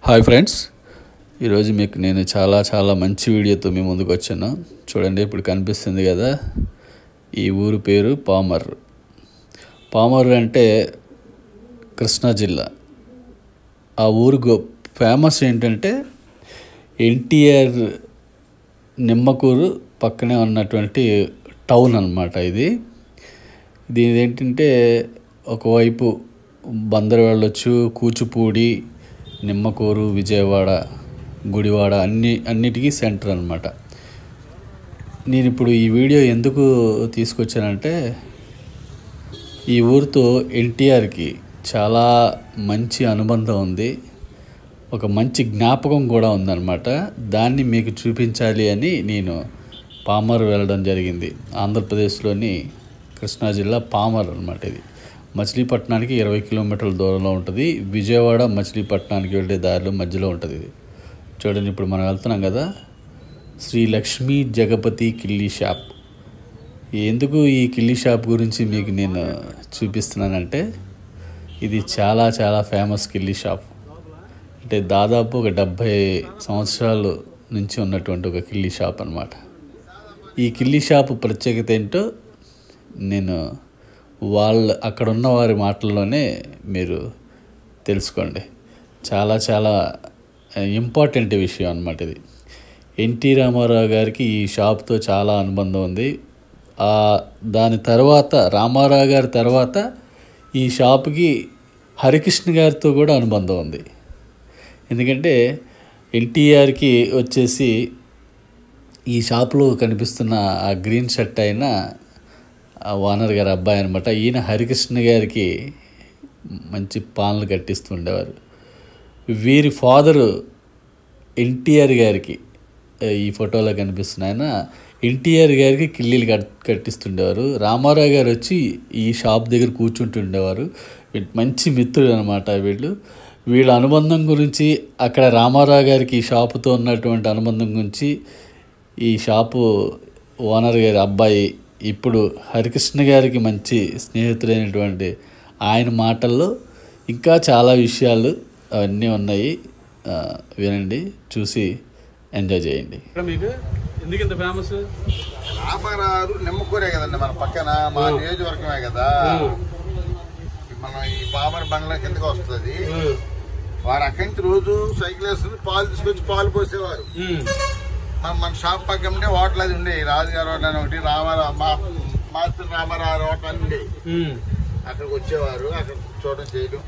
Hi friends, ఈరోజు మీకు నేను చాలా మంచి వీడియోతో మీ ముందుకు వచ్చాను. చూడండి, ఇప్పుడు కనిపిస్తుంది కదా, ఈ ఊరు పేరు పామర్రు. పామర్రు అంటే కృష్ణా జిల్లా. ఆ ఊరు ఫేమస్ ఏంటంటే ఎన్టీఆర్ నిమ్మకూరు పక్కనే ఉన్నటువంటి టౌన్ అన్నమాట. ఇది ఏంటంటే ఒకవైపు బందరు వెళ్ళొచ్చు, కూచిపూడి, నిమ్మకూరు, విజయవాడ, గుడివాడ అన్నిటికీ సెంటర్ అన్నమాట. నేను ఇప్పుడు ఈ వీడియో ఎందుకు తీసుకొచ్చానంటే, ఈ ఊరితో ఎన్టీఆర్కి చాలా మంచి అనుబంధం ఉంది, ఒక మంచి జ్ఞాపకం కూడా ఉందన్నమాట. దాన్ని మీకు చూపించాలి అని నేను పామర్ వెళ్ళడం జరిగింది. ఆంధ్రప్రదేశ్లోని కృష్ణా జిల్లా పామర్ అన్నమాట. ఇది మచిలీపట్నానికి 20 కిలోమీటర్ల దూరంలో ఉంటుంది. విజయవాడ మచిలీపట్నానికి వెళ్ళే దారిలో మధ్యలో ఉంటుంది ఇది. చూడండి, ఇప్పుడు మనం వెళ్తున్నాం కదా, శ్రీ లక్ష్మీ జగపతి కిల్లీ షాప్. ఎందుకు ఈ కిల్లీ షాప్ గురించి మీకు నేను చూపిస్తున్నానంటే, ఇది చాలా ఫేమస్ కిల్లీ షాప్. అంటే దాదాపు ఒక 70 సంవత్సరాల నుంచి ఉన్నటువంటి ఒక కిల్లీ షాప్ అన్నమాట. ఈ కిల్లీ షాపు ప్రత్యేకత ఏంటో నేను అక్కడ ఉన్న వారి మాటల్లోనే మీరు తెలుసుకోండి. చాలా ఇంపార్టెంట్ విషయం అన్నమాట ఇది. ఎన్టీ రామారావు గారికి ఈ షాప్తో చాలా అనుబంధం ఉంది. దాని తర్వాత రామారావు గారి తర్వాత ఈ షాప్కి హరికృష్ణ గారితో కూడా అనుబంధం ఉంది. ఎందుకంటే ఎన్టీఆర్కి వచ్చేసి ఈ షాప్లో కనిపిస్తున్న ఆ గ్రీన్ షర్ట్ అయిన ఓనర్ గారి అబ్బాయి అనమాట. ఈయన హరికృష్ణ గారికి మంచి పాలనలు కట్టిస్తుండేవారు. వీరి ఫాదరు ఎన్టీఆర్ గారికి, ఈ ఫోటోలో కనిపిస్తున్న ఆయన ఎన్టీఆర్ గారికి కిల్లీలు కట్టిస్తుండేవారు. రామారావు గారు వచ్చి ఈ షాప్ దగ్గర కూర్చుంటుండేవారు. మంచి మిత్రుడు అనమాట వీళ్ళ అనుబంధం గురించి, అక్కడ రామారావు గారికి ఈ షాపుతో ఉన్నటువంటి అనుబంధం గురించి ఈ షాపు ఓనర్ గారి అబ్బాయి, ఇప్పుడు హరికృష్ణ గారికి మంచి స్నేహితుడైనటువంటి ఆయన మాటల్లో ఇంకా చాలా విషయాలు అవన్నీ ఉన్నాయి. వినండి, చూసి ఎంజాయ్ చేయండి. మీకు ఎందుకు ఇంత ఫేమస్? రామారావు నిమ్మకూరే కదండి, మన పక్కన మా నియోజకవర్గమే కదా. మనం ఈ పామర్ బంగ్లా కిందకి వస్తుంది. వారు అక్కడి నుంచి రోజు సైకిల్ వేసుకుని పాలు తీసుకొచ్చి పాలు పోసేవారు. మన షాప్ పక్కనే హోటల్ అది ఉండే, రాజుగారి హోటల్ అని ఒకటి, మాస్టర్ రామారావు హోటల్ అని ఉండే. అక్కడికి వచ్చేవారు, అక్కడ చూడడం చేయడం.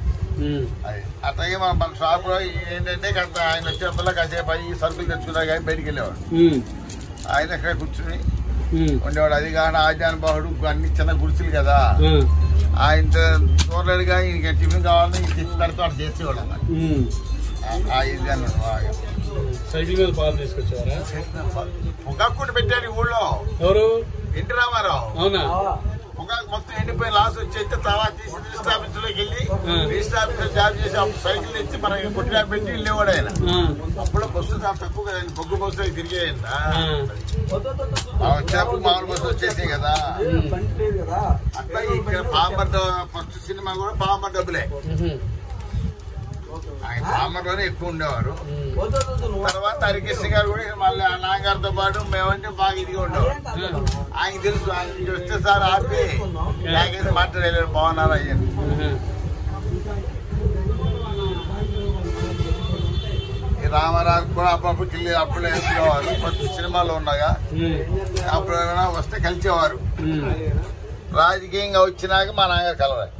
అట్లాగే మన షాప్ లో ఏంటంటే ఆయన వచ్చేప్పటిలా కాసేపు అయ్యి సరుకులు తెచ్చుకున్నారు కానీ బయటికి వెళ్ళేవాడు. ఆయన అక్కడ కూర్చుని ఉండేవాడు. అది కానీ ఆజానుబాహుడు, అన్ని చిన్న గుడిసెలు కదా, ఆయన చూడలేడుగా ఈయనకి టిఫిన్ కావాలని తెచ్చి పెడతా అటు చేసేవాడు అన్నమాట. సైకిల్ మీద పాలు తీసుకొచ్చేవారా? పొగాకు పెట్టాడు ఈ ఊళ్ళో. ఎవరు? ఎన్టీ రామారావు. అవునా? పొగాకు మొత్తం ఎండిపోయి లాస్ వచ్చి తర్వాత తీసి రిజిస్టర్ ఆఫీస్ లోకి వెళ్ళి రిజిస్టర్ ఆఫీస్ లో జాబ్ చేసి సైకిల్ తెచ్చి మనకి కొట్టినా పెట్టి వెళ్ళేవాడు ఆయన. అప్పుడు బస్సు చాలా తక్కువ కదండి, బొగ్గు బస్సు అవి తిరిగేయండి. వచ్చినప్పుడు మామూలు బస్సు వచ్చేసాయి కదా. అట్లా ఇక్కడ పామర్ ఫస్ట్ సినిమా కూడా పామర్ డబ్బులే. ఆయన పామర్లోనే ఎక్కువ ఉండేవారు. తర్వాత హరికృష్ణ గారు కూడా మళ్ళీ నాన్నగారితో పాటు మేమంటే బాగా ఇదిగా ఉండేవారు. ఆయన తెలుసు, ఆయన వస్తే సార్ ఆపి నాకైతే మాట్లాడలేరు, బాగున్నారు అయ్యారు. రామారావు కూడా అప్పుడప్పుడు కిల్లి అప్పుడు వేసుకునేవారు. ఫస్ట్ సినిమాలో ఉండగా అప్పుడు ఏమైనా వస్తే కలిసేవారు. రాజకీయంగా వచ్చినాక మా నాన్నగారు కలవాలి.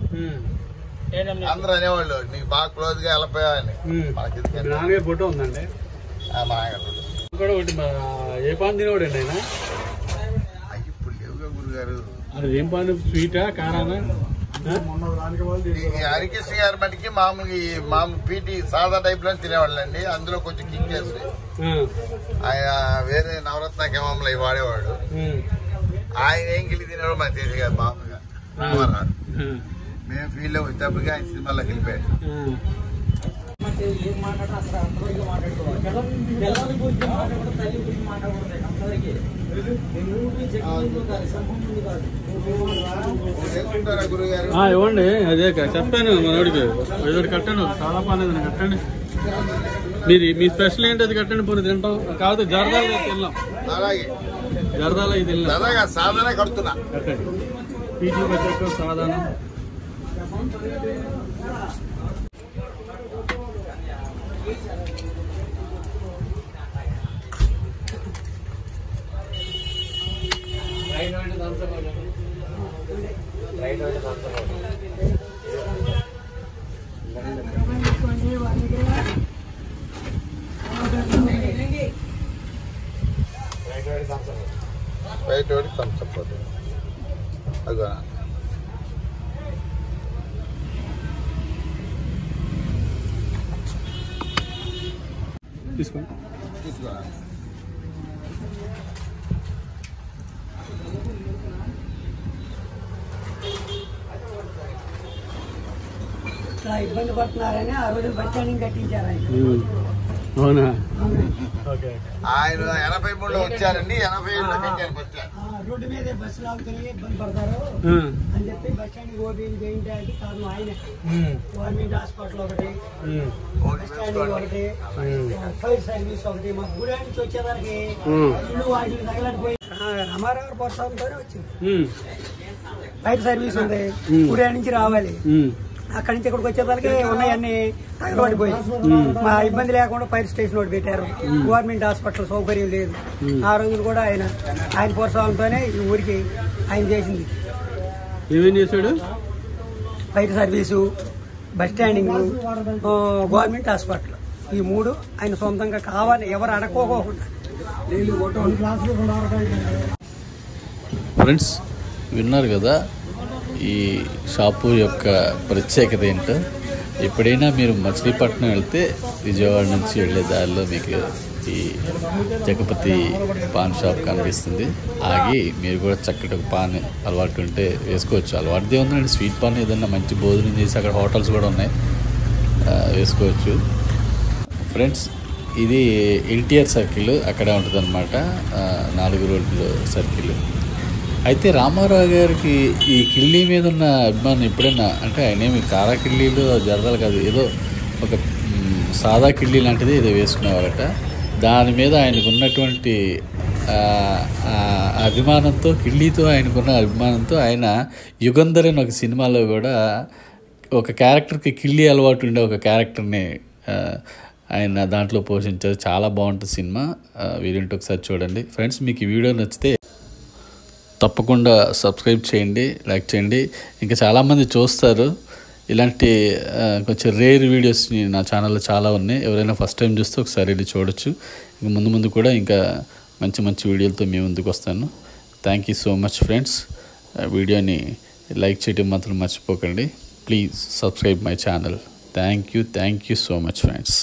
అందరూ అనేవాళ్ళు నీకు బాగా క్లోజ్ గా వెళ్ళిపోయావని. నాన్నగారి ఫోటో ఉందండి, మా నాన్నగారు ఫోటో. ఏ పాన్ తినేవాడు అండి ఆయన? ఇప్పుడు లేవుగా గురుగారు. అది ఏం పాన్? స్వీటా, కారానా? హరికృష్ణ గారి మటుకి మామూలు పీటీ సాదా టైప్ లో తినేవాళ్ళండి. అందులో కొంచెం కిక్ చేసి ఆయన వేరే నవరత్న కెమంలో వాడేవాడు. ఆయన ఏం గిల్లి తినేవాడు మనకు తెలియదు కదా. మామూలుగా మేము ఫీల్డ్ లో వచ్చేప్పటికి ఆయన సినిమాలోకి వెళ్ళిపోయాడు. ఇవ్వండి. అదే చెప్పాను మనోడికి ఏదో కట్టాను. చాలా బాగాలేదు కట్టండి. మీ స్పెషల్ ఏంటి అది కట్టండి. పోనీ తింటాం కాదు. జరదాలు తిన్నాం. జరదాలు ఇది సాధారణ కడుతున్నా. కట్టండి. పీజీ బడ్జెట్ సాధారణ. బయట థమ్స్అప్ అదిగో తీసుకోండి. ఇబ్బంది పడుతున్నారని ఆ రోజు బస్ స్టాండింగ్ కట్టించారు ఆయన. అవునా? ఆయన 83లో వచ్చారండి. 87లో కట్టారు బస్ స్టాండ్. రోడ్డు మీద బస్సు లాగుతున్నాయి, ఇబ్బంది పడతారు అని చెప్పి బస్ స్టాండ్ ఓపెన్ చేయడానికి కారణం ఆయన. గవర్నమెంట్ హాస్పిటల్ ఒకటి, బస్ స్టాండ్ ఒకటి, ఫైర్ సర్వీస్ ఒకటి. మా గుడి నుంచి వచ్చేదానికి ఇల్లు వాటిని తగలడిపోయి రామారావు ప్రోత్సాహంతోనే వచ్చింది. ఫైర్ సర్వీస్ ఉంది, గుడి నుంచి రావాలి. అక్కడి నుంచి ఇక్కడికి వచ్చేదానికి ఉన్నాయన్నీ తగలబడిపోయి మా ఇబ్బంది లేకుండా ఫైర్ స్టేషన్ ఒకటి పెట్టారు. గవర్నమెంట్ హాస్పిటల్ సౌకర్యం లేదు. ఆ రోజులు కూడా ఆయన ప్రోత్సాహంతోనే ఈ ఊరికి ఆయన చేసింది. ఏమేం చేశాడు? Fire service, bus standing, government hospital. ఈ మూడు ఆయన సొంతంగా కావాలి, ఎవరు అడక్కోకుండా. ఫ్రెండ్స్ విన్నారు కదా ఈ షాపు యొక్క ప్రత్యేకత ఏంటో. ఎప్పుడైనా మీరు మచిలీపట్నం వెళ్తే విజయవాడ నుంచి వెళ్ళే దారిలో మీకు ఈ జగపతి పాన్ షాప్ కనిపిస్తుంది. ఆగి మీరు కూడా చక్కటి ఒక పాన్ అలవాటు ఉంటే వేసుకోవచ్చు. అలవాటుదే ఉందండి. స్వీట్ పాన్ ఏదన్నా మంచి భోజనం చేసి అక్కడ హోటల్స్ కూడా ఉన్నాయి, వేసుకోవచ్చు. ఫ్రెండ్స్ ఇది ఎన్టీఆర్ సర్కిల్ అక్కడే ఉంటుంది అనమాట, 4 రోడ్లు సర్కిల్. అయితే రామారావు గారికి ఈ కిళ్ళీ మీద ఉన్న అభిమానం ఎప్పుడైనా, అంటే ఆయన ఏమి కారా కిళ్ళీలు జరదాలు కాదు, ఏదో ఒక సాదా కిళ్ళీ లాంటిది ఏదో వేసుకునేవారట. దాని మీద ఆయనకు ఉన్నటువంటి అభిమానంతో, కిళ్ళీతో ఆయనకున్న అభిమానంతో ఆయన యుగంధర్ అని ఒక సినిమాలో కూడా ఒక క్యారెక్టర్కి కిళ్ళీ అలవాటు ఉండే ఒక క్యారెక్టర్ని ఆయన దాంట్లో పోషించారు. చాలా బాగుంటుంది సినిమా. వీరింటి ఒకసారి చూడండి. ఫ్రెండ్స్ మీకు ఈ వీడియో నచ్చితే తప్పకుండా సబ్స్క్రైబ్ చేయండి, లైక్ చేయండి. ఇంకా చాలామంది చూస్తారు. ఇలాంటి కొంచెం రేర్ వీడియోస్ని నా ఛానల్లో చాలా ఉన్నాయి. ఎవరైనా ఫస్ట్ టైం చూస్తే ఒకసారి వెళ్ళి చూడొచ్చు. ఇంకా ముందు కూడా ఇంకా మంచి మంచి వీడియోలతో మీ ముందుకు వస్తాను. Thank you so much friends. వీడియోని లైక్ చేయడం మాత్రం మర్చిపోకండి. Please subscribe my channel. Thank you so much friends.